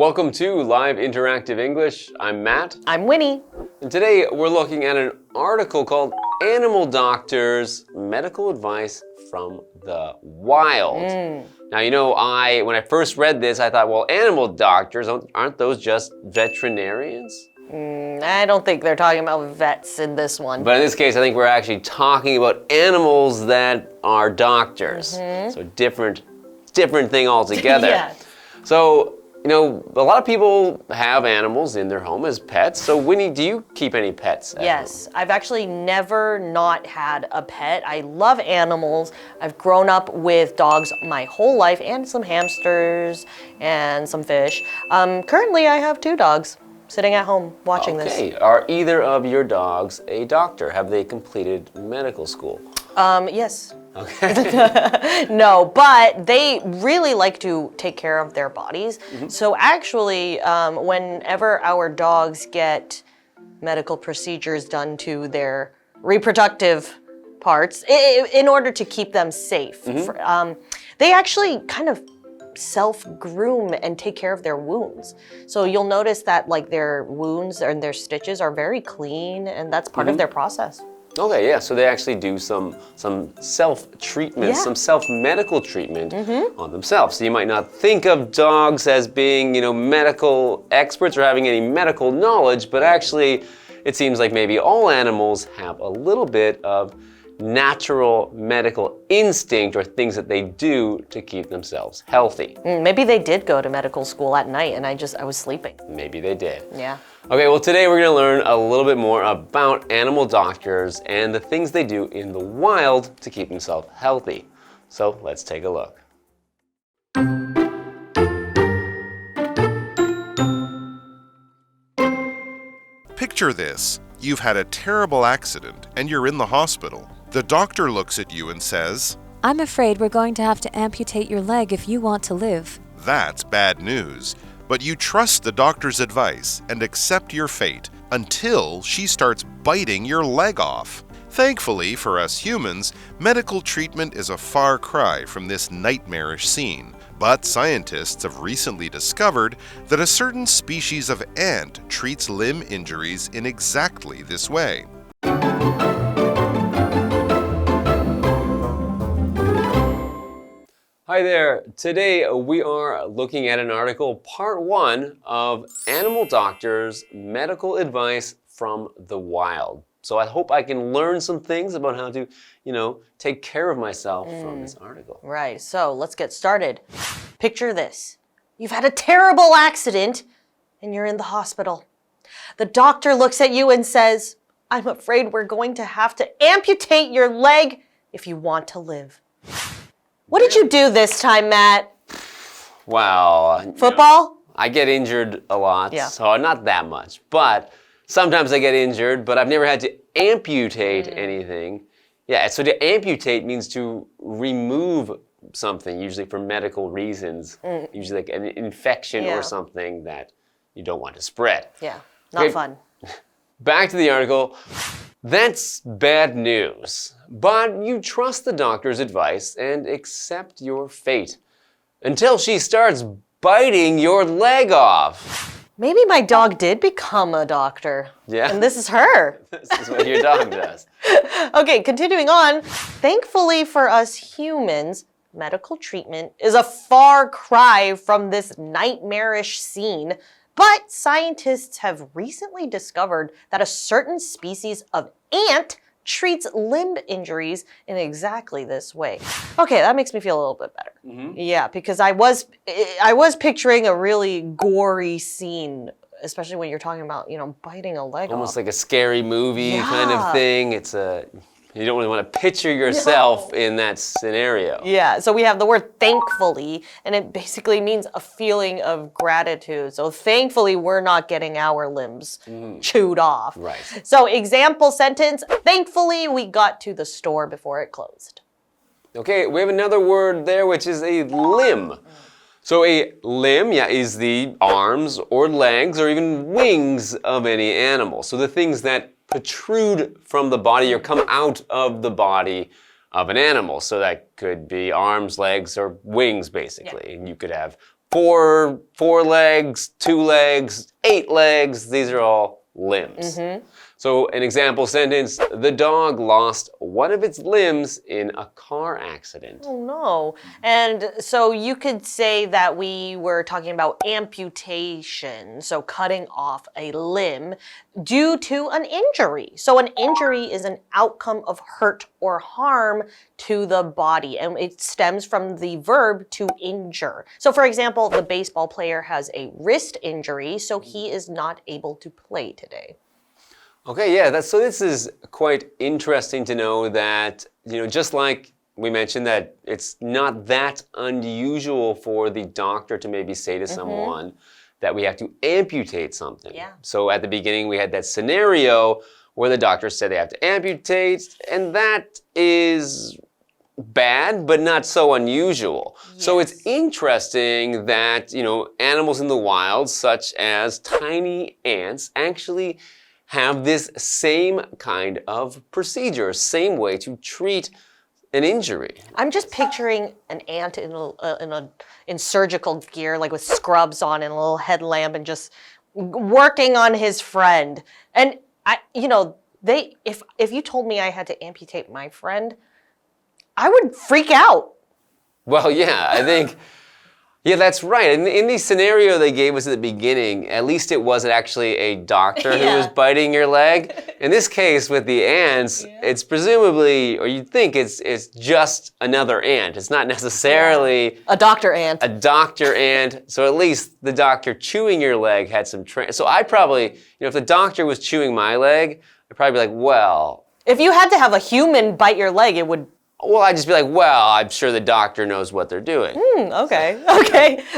Welcome to Live Interactive English. I'm Matt. I'm Winnie. And today we're looking at an article called Animal Doctors, Medical Advice from the Wild. Now, you know, when I first read this, I thought, well, animal doctors, aren't those just veterinarians? I don't think they're talking about vets in this one. But in this case, I think we're actually talking about animals that are doctors. So different thing altogether. Yeah. So, you know, a lot of people have animals in their home as pets. So, Winnie, do you keep any pets at Yes, home? I've actually never not had a pet. I love animals. I've grown up with dogs my whole life and some hamsters and some fish. Currently, I have 2 dogs sitting at home watching this. Okay, are either of your dogs a doctor? Have they completed medical school? Yes. Okay. No, but they really like to take care of their bodies. So actually, whenever our dogs get medical procedures done to their reproductive parts, in order to keep them safe, they actually kind of self-groom and take care of their wounds. So you'll notice that like their wounds and their stitches are very clean, and that's part of their process. Okay, yeah, so they actually do some self-treatment, some self-medical treatment on themselves. So you might not think of dogs as being, you know, medical experts or having any medical knowledge, but actually it seems like maybe all animals have a little bit of natural medical instinct or things that they do to keep themselves healthy. Maybe they did go to medical school at night and I was sleeping. Maybe they did. Yeah. Okay, well today we're going to learn a little bit more about animal doctors and the things they do in the wild to keep themselves healthy. So let's take a look. Picture this. You've had a terrible accident and you're in the hospital. The doctor looks at you and says, "I'm afraid we're going to have to amputate your leg if you want to live." That's bad news. But you trust the doctor's advice and accept your fate until she starts biting your leg off. Thankfully for us humans, medical treatment is a far cry from this nightmarish scene. But scientists have recently discovered that a certain species of ant treats limb injuries in exactly this way. Hi there. Today we are looking at an article, part 1 of Animal Doctors, Medical Advice from the Wild. So I hope I can learn some things about how to, you know, take care of myself from this article. Right, so let's get started. Picture this. You've had a terrible accident and you're in the hospital. The doctor looks at you and says, "I'm afraid we're going to have to amputate your leg if you want to live." What did you do this time, Matt? Wow. Football? I get injured a lot, Yeah. so not that much. But sometimes I get injured, but I've never had to amputate anything. Yeah, so to amputate means to remove something, usually for medical reasons. Usually like an infection or something that you don't want to spread. Yeah, not Okay. fun. Back to the article. That's bad news, but you trust the doctor's advice and accept your fate until she starts biting your leg off. Maybe my dog did become a doctor. Yeah. And this is her. This is what your dog does. Okay, continuing on. Thankfully for us humans, medical treatment is a far cry from this nightmarish scene. But scientists have recently discovered that a certain species of ant treats limb injuries in exactly this way. Okay, that makes me feel a little bit better. Yeah, because I was picturing a really gory scene, especially when you're talking about, you know, biting a leg Almost off. like a scary movie kind of thing. You don't really want to picture yourself in that scenario. Yeah, so we have the word thankfully, and it basically means a feeling of gratitude. So thankfully, we're not getting our limbs chewed off. Right. So example sentence, thankfully we got to the store before it closed. Okay, we have another word there, which is a limb. So a limb, is the arms or legs or even wings of any animal. So the things that protrude from the body or come out of the body of an animal. So that could be arms, legs, or wings, basically. And you could have 4 legs, 2 legs, 8 legs. These are all limbs. So an example sentence, the dog lost one of its limbs in a car accident. Oh no. And so you could say that we were talking about amputation, so cutting off a limb due to an injury. So an injury is an outcome of hurt or harm to the body, and it stems from the verb to injure. So for example, the baseball player has a wrist injury, so he is not able to play today. Okay, yeah, so this is quite interesting to know that, just like we mentioned that it's not that unusual for the doctor to maybe say to someone that we have to amputate something. Yeah. So at the beginning, we had that scenario where the doctor said they have to amputate, and that is bad, but not so unusual. Yes. So it's interesting that, animals in the wild, such as tiny ants, actually have this same kind of procedure, same way to treat an injury. I'm just picturing an ant in surgical gear, like with scrubs on and a little headlamp, and just working on his friend. And if you told me I had to amputate my friend, I would freak out. Well, yeah, I think. Yeah, that's right. In the scenario they gave us at the beginning, at least it wasn't actually a doctor who was biting your leg. In this case, with the ants, it's presumably, or you'd think it's just another ant. It's not necessarily a doctor ant. A doctor ant. So at least the doctor chewing your leg had some training. So I probably, if the doctor was chewing my leg, I'd probably be like, well. If you had to have a human bite your leg, it would. Well, I'd just be like, well, I'm sure the doctor knows what they're doing. Okay.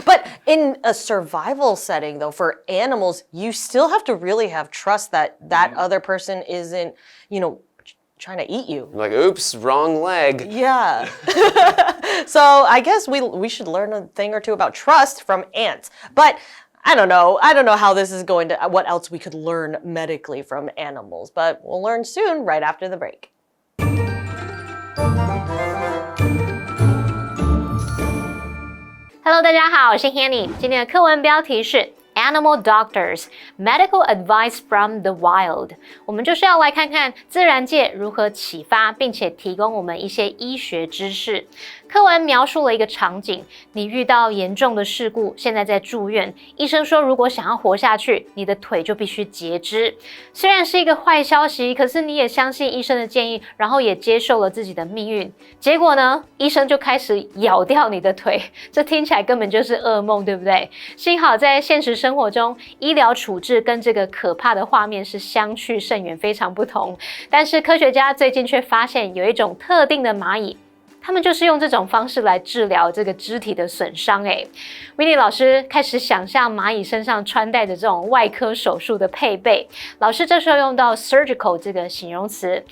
But in a survival setting, though, for animals, you still have to really have trust that that other person isn't, trying to eat you. Like, oops, wrong leg. Yeah. So I guess we should learn a thing or two about trust from ants. But I don't know how this is going to, what else we could learn medically from animals. But we'll learn soon, right after the break. Hello， 大家好，我是 Hanny。今天的课文标题是 Animal Doctors Medical Advice from the Wild。我们就是要来看看自然界如何启发，并且提供我们一些医学知识。课文描述了一个场景，你遇到严重的事故，现在在住院。医生说，如果想要活下去，你的腿就必须截肢。虽然是一个坏消息，可是你也相信医生的建议，然后也接受了自己的命运。结果呢，医生就开始咬掉你的腿，这听起来根本就是噩梦，对不对？幸好在现实生活中，医疗处置跟这个可怕的画面是相去甚远，非常不同。但是科学家最近却发现有一种特定的蚂蚁，他们就是用这种方式来治疗这个肢体的损伤。Winnie 老师开始想象蚂蚁身上穿戴的这种外科手术的配备。老师这时候用到 surgical 这个形容词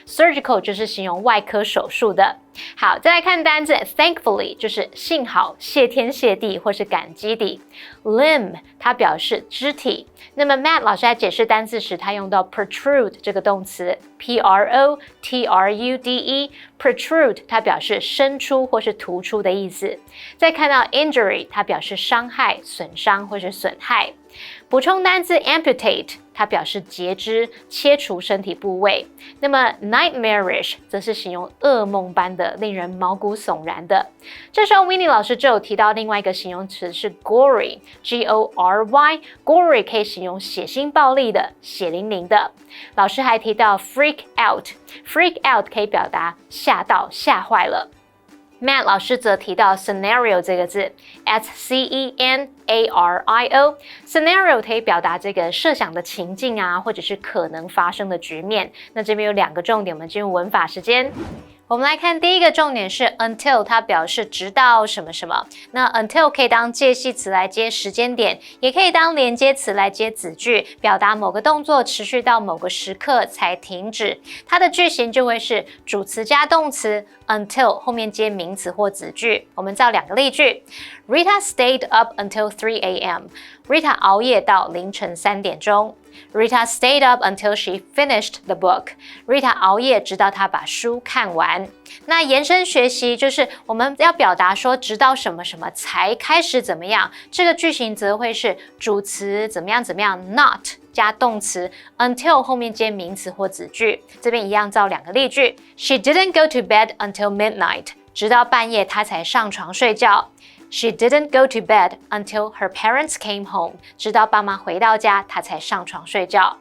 surgical 就是形容外科手术的。好，再来看单字 thankfully 就是幸好、谢天谢地或是感激地。Limb 它表示肢体。那么 Matt 老师在解释单字时，他用到 protrude 这个动词 protrude protrude 它表示伸出或是突出的意思。再看到 injury 它表示伤害、损伤或是损害。补充单字 amputate 它表示截肢、切除身体部位。那么 nightmarish 则是形容噩梦般的、令人毛骨悚然的。这时候 Winnie 老师就有提到另外一个形容词是 gory G-O-R-Y gory 可以形容血腥暴力的、血淋淋的。老师还提到 freak out 可以表达吓到、吓坏了。Matt 老师则提到 scenario 这个字 S-C-E-N-A-R-I-O scenario 可以表达这个设想的情境啊，或者是可能发生的局面。那这边有2个重点，我们进入文法时间。我们来看第一个重点是 until 它表示直到什么什么。那 until 可以当介系词来接时间点，也可以当连接词来接子句，表达某个动作持续到某个时刻才停止。它的句型就会是主词加动词 until 后面接名词或子句。我们造2个例句。Rita stayed up until 3 a.m. Rita 熬夜到凌晨3点钟。Rita stayed up until she finished the book. Rita 熬夜直到她把书看完。那延伸学习就是我们要表达说直到什么什么才开始怎么样，这个句型则会是主词怎么样怎么样 not 加动词 until 后面接名词或子句。这边一样造2个例句 She didn't go to bed until midnight 直到半夜她才上床睡觉。She didn't go to bed until her parents came home 直到爸妈回到家她才上床睡觉。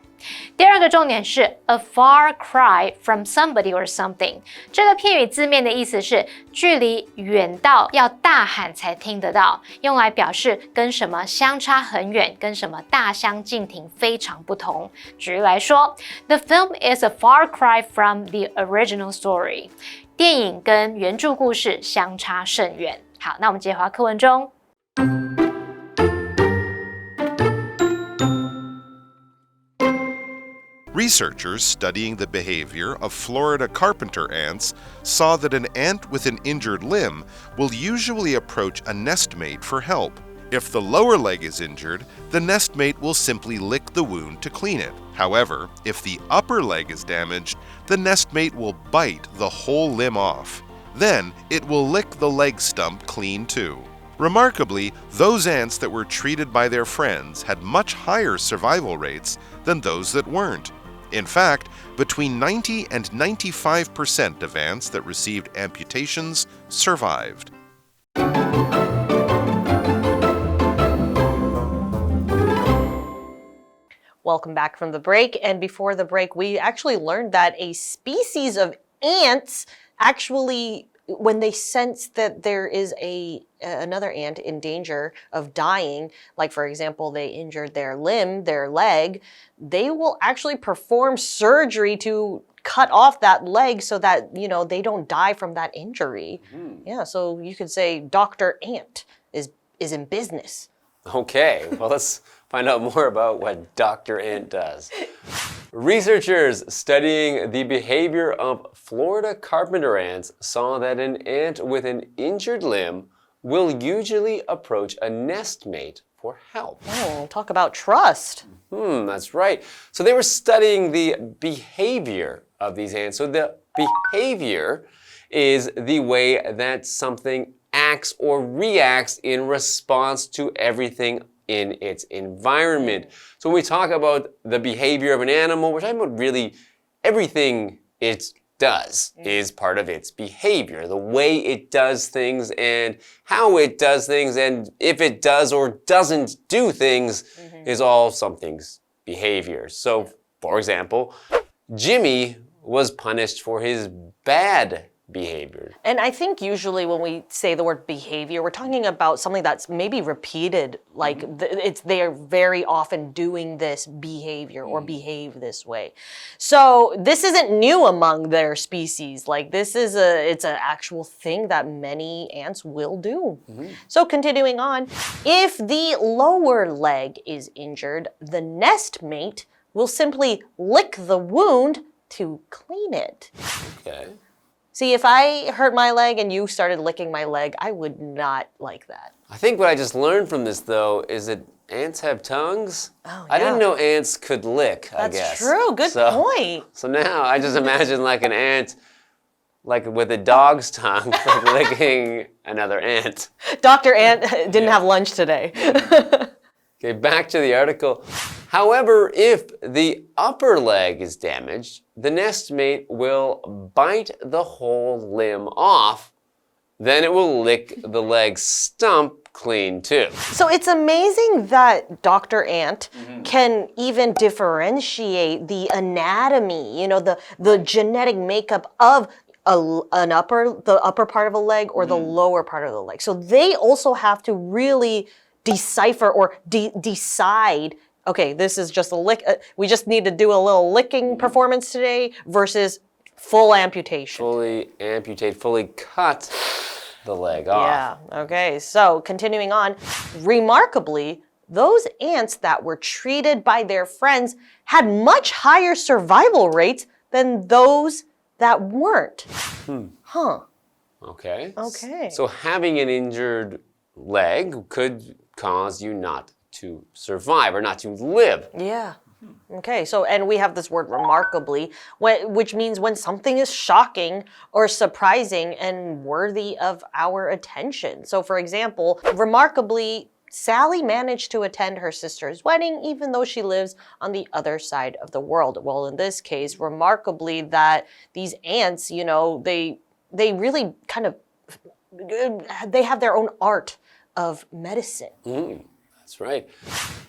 第2个重点是 a far cry from somebody or something 这个片语字面的意思是距离远到要大喊才听得到，用来表示跟什么相差很远，跟什么大相径庭，非常不同。举例来说 The film is a far cry from the original story 电影跟原著故事相差甚远。好，那我们接回到课文中。Researchers studying the behavior of Florida carpenter ants saw that an ant with an injured limb will usually approach a nestmate for help. If the lower leg is injured, the nestmate will simply lick the wound to clean it. However, if the upper leg is damaged, the nestmate will bite the whole limb off. Then, it will lick the leg stump clean too. Remarkably, those ants that were treated by their friends had much higher survival rates than those that weren't. In fact, between 90 and 95% of ants that received amputations survived. Welcome back from the break. And before the break, we actually learned that a species of ants actually, when they sense that there is another ant in danger of dying, like for example, they injured their limb, their leg, they will actually perform surgery to cut off that leg so that, you know, they don't die from that injury. Yeah, so you could say Dr. Ant is in business. Okay, well, let's find out more about what Dr. Ant does. Researchers studying the behavior of Florida carpenter ants saw that an ant with an injured limb will usually approach a nestmate for help. Oh, talk about trust. That's right. So they were studying the behavior of these ants. So the behavior is the way that something acts or reacts in response to everything in its environment. So when we talk about the behavior of an animal, we're talking about really everything it does is part of its behavior. The way it does things and how it does things and if it does or doesn't do things is all something's behavior. So, for example, Jimmy was punished for his bad behavior. And I think usually when we say the word behavior, we're talking about something that's maybe repeated, like they are very often doing this behavior or behave this way. So this isn't new among their species. Like this is it's an actual thing that many ants will do. So continuing on, if the lower leg is injured, the nestmate will simply lick the wound to clean it. Okay. See, if I hurt my leg and you started licking my leg, I would not like that. I think what I just learned from this, though, is that ants have tongues. Oh, I didn't yeah. know ants could lick, I guess. That's true. Good point. So now I just imagine like an ant, like with a dog's tongue, like licking another ant. Dr. Ant didn't have lunch today. Okay, back to the article. However, if the upper leg is damaged, the nestmate will bite the whole limb off. Then it will lick the leg stump clean too. So it's amazing that Dr. Ant can even differentiate the anatomy, you know, the genetic makeup of the upper part of a leg or the lower part of the leg. So they also have to really decipher or decide, okay, this is just a lick. We just need to do a little licking performance today versus full amputation. Fully amputate, fully cut the leg off. Yeah, okay. So continuing on, remarkably, those ants that were treated by their friends had much higher survival rates than those that weren't. Okay. Okay. So having an injured leg could cause you not to survive or not to live. Yeah. Okay, so, and we have this word remarkably, which means when something is shocking or surprising and worthy of our attention. So, for example, remarkably, Sally managed to attend her sister's wedding even though she lives on the other side of the world. Well, in this case, remarkably that these ants, you know, they really kind of, they have their own art of medicine. That's right.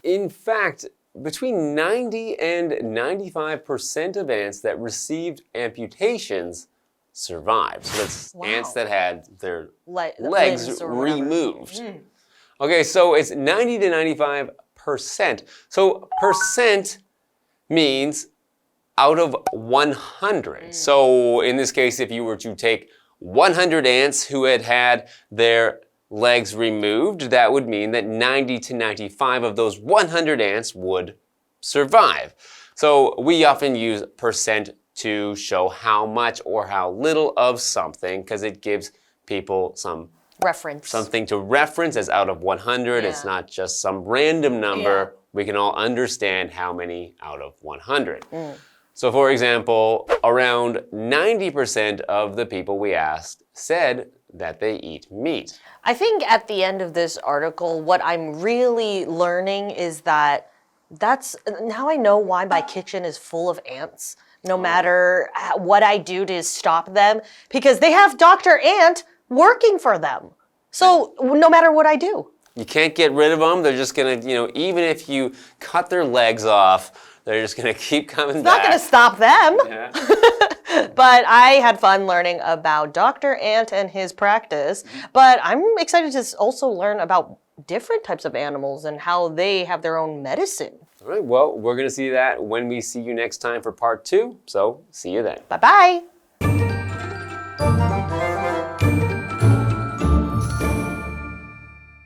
In fact, between 90 and 95% of ants that received amputations survived. So that's ants that had their legs removed. Okay, so it's 90 to 95%. So percent means out of 100. So in this case, if you were to take 100 ants who had their legs removed, that would mean that 90 to 95 of those 100 ants would survive. So we often use percent to show how much or how little of something because it gives people something to reference as out of 100. It's not just some random number. We can all understand how many out of 100. So for example, around 90% of the people we asked said that they eat meat. I think at the end of this article, what I'm really learning is that now I know why my kitchen is full of ants, no matter what I do to stop them, because they have Dr. Ant working for them. So no matter what I do. You can't get rid of them. They're just gonna, even if you cut their legs off, they're just gonna keep coming back. It's not gonna stop them. Yeah. But I had fun learning about Dr. Ant and his practice. But I'm excited to also learn about different types of animals and how they have their own medicine. All right, well, we're gonna see that when we see you next time for part 2. So see you then. Bye-bye.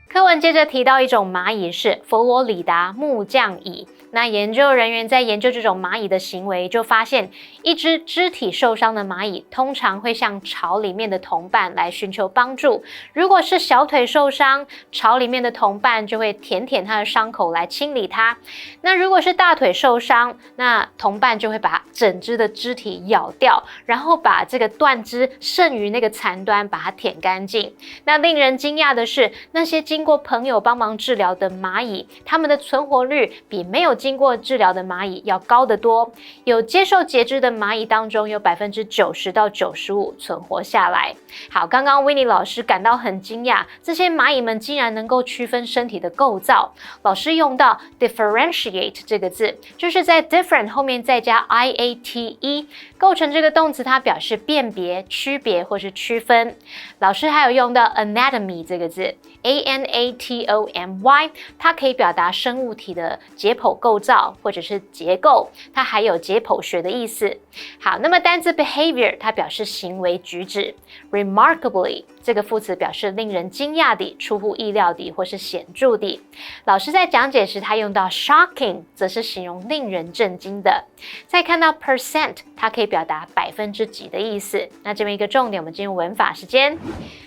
课文接着提到一种蚂蚁是佛罗里达木匠蚁。那研究人员在研究这种蚂蚁的行为，就发现一只肢体受伤的蚂蚁通常会向巢里面的同伴来寻求帮助。如果是小腿受伤，巢里面的同伴就会舔舔它的伤口来清理它。那如果是大腿受伤，那同伴就会把整只的肢体咬掉，然后把这个断肢剩余那个残端把它舔干净。那令人惊讶的是，那些经过朋友帮忙治疗的蚂蚁，它们的存活率比没有经过治疗的蚂蚁要高得多。有接受截肢的蚂蚁当中，有 90% 到 95% 存活下来。好，刚刚 Winnie 老师感到很惊讶，这些蚂蚁们竟然能够区分身体的构造。老师用到 differentiate 这个字，就是在 different 后面再加 iate， 构成这个动词，它表示辨别、区别或是区分。老师还有用到 anatomy 这个字 ，anatomy， 它可以表达生物体的解剖构造或者是结构，它还有解剖学的意思。好，那么单字 behavior 它表示行为举止 ，remarkably 这个副词表示令人惊讶的、出乎意料的或是显著的。老师在讲解时，他用到 shocking， 则是形容令人震惊的。再看到 percent， 它可以表达百分之几的意思。那这边一个重点，我们进入文法时间。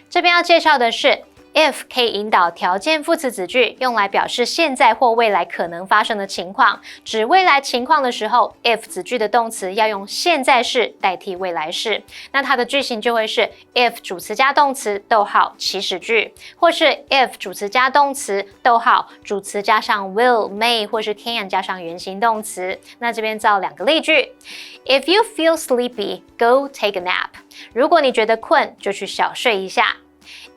这边要介绍的是。if 可以引导条件副词子句，用来表示现在或未来可能发生的情况。指未来情况的时候 ，if 子句的动词要用现在式代替未来式。那它的句型就会是 if 主词加动词，逗号祈使句，或是 if 主词加动词，逗号主词加上 will、may 或是 can 加上原形动词。那这边造两个例句 ：If you feel sleepy, go take a nap。如果你觉得困，就去小睡一下。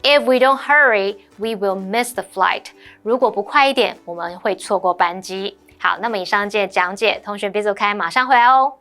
If we don't hurry, we will miss the flight. 如果不快一点，我们会错过班机。好，那么以上节讲解，同学别走开，马上回来哦。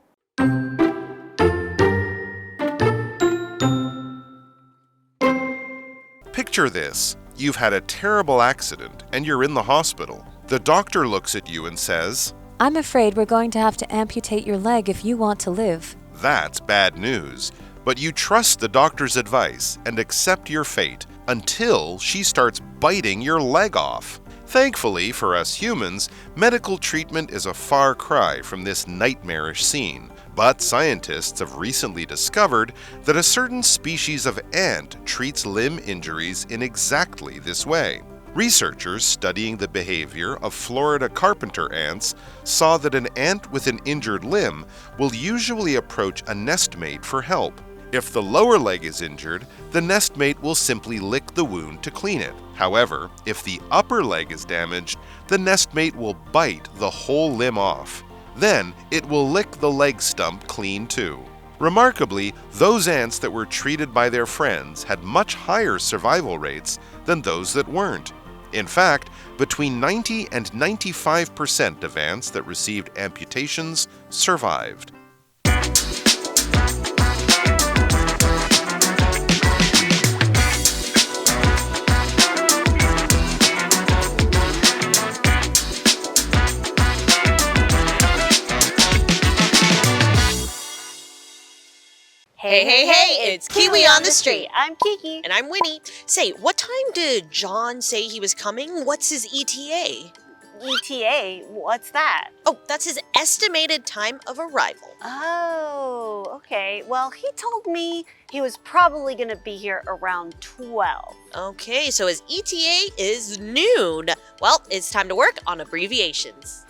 Picture this. You've had a terrible accident and you're in the hospital. The doctor looks at you and says, I'm afraid we're going to have to amputate your leg if you want to live. That's bad news. But you trust the doctor's advice and accept your fate until she starts biting your leg off. Thankfully for us humans, medical treatment is a far cry from this nightmarish scene. But scientists have recently discovered that a certain species of ant treats limb injuries in exactly this way. Researchers studying the behavior of Florida carpenter ants saw that an ant with an injured limb will usually approach a nestmate for help. If the lower leg is injured, the nestmate will simply lick the wound to clean it. However, if the upper leg is damaged, the nestmate will bite the whole limb off. Then, it will lick the leg stump clean too. Remarkably, those ants that were treated by their friends had much higher survival rates than those that weren't. In fact, between 90 and 95% of ants that received amputations survived. Hey, it's Kiwi on the street. I'm Kiki. And I'm Winnie. Say, what time did John say he was coming? What's his ETA? ETA? What's that? Oh, that's his estimated time of arrival. Oh, okay. Well, he told me he was probably going to be here around 12. Okay, so his ETA is noon. Well, it's time to work on abbreviations.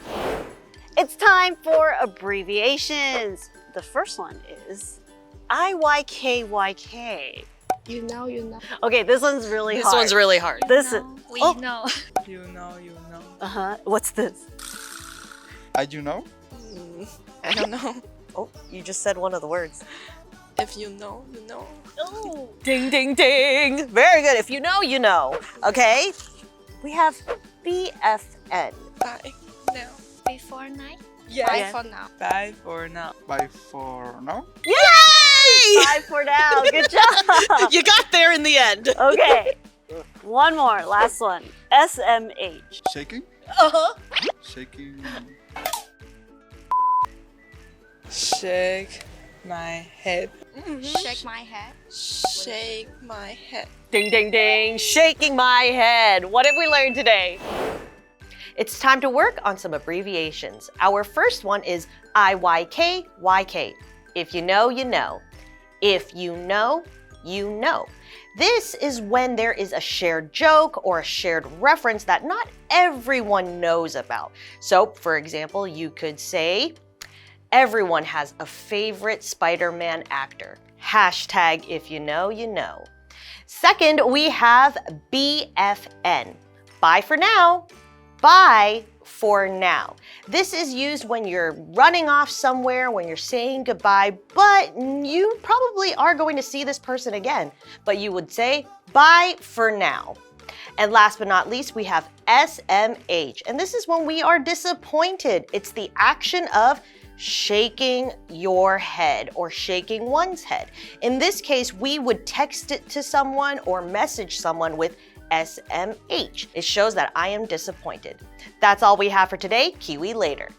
It's time for abbreviations. The first one is IYKYK. You know. Okay, this one's really hard. This one's really hard. This is. We know. You know. Uh-huh. What's this? You know? I don't know. Oh, you just said one of the words. If you know, you know. Oh. Ding, ding, ding. Very good. If you know, you know. Okay. We have BFN. Bye now. Before night? Yeah. Bye for now. Bye for now. Bye for now? Yay! Bye for now. Good job. You got there in the end. Okay. One more. Last one. SMH. Shaking? Uh-huh. Shaking. Shake my head. Shake my head. Shake my head. Ding, ding, ding. Shaking my head. What have we learned today? It's time to work on some abbreviations. Our first one is IYKYK. If you know, you know. If you know, you know. This is when there is a shared joke or a shared reference that not everyone knows about. So, for example, you could say, everyone has a favorite Spider-Man actor. Hashtag if you know, you know. Second, we have BFN. Bye for now. Bye for now. This is used when you're running off somewhere, when you're saying goodbye, but you probably are going to see this person again. But you would say, bye for now. And last but not least, we have SMH. And this is when we are disappointed. It's the action of shaking your head or shaking one's head. In this case, we would text it to someone or message someone with SMH. It shows that I am disappointed. That's all we have for today. Kiwi later.